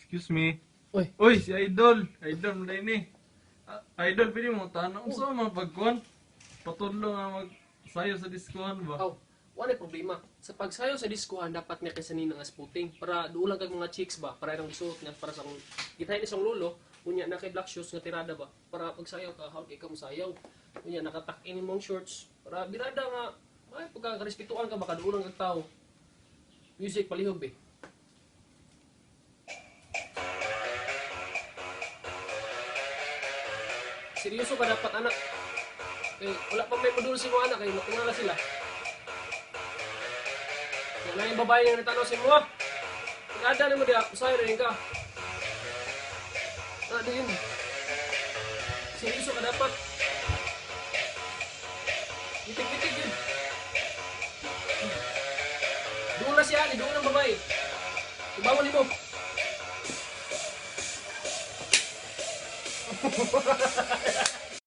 Excuse me. Uy. Uy, si Idol. Idol mo na ini. Idol, pwede mo tanong sa mga pagkuhan. Patudlo nga magsayo sa diskuhan ba? Aw, wala problema. Sa pagsayo sa diskuhan, dapat nga kasanin nga sputing. Para doon lang kag mga chicks ba? Para irang isuot nga para sa gitahin isang lulo. Kunya na kay black shoes nga tirada ba? Para pagsayaw ka, hawag ikaw masayaw. Kunya nakatak-in mong shorts. Para birada nga, ay pagkarespetuan ka baka doon lang kag tao. Music palihog be. Seryoso ka dapat anak. Eh, wala pa may modul si mga anak eh, matingala sila. Yan na yung babae nga natanong si mo ah. Pag-ada na mo diya, usahay rin ka. Din. Seryoso ka dapat. Gitig-gitig yun. Doon na siya, doon ang babae. Ibangon ni mo.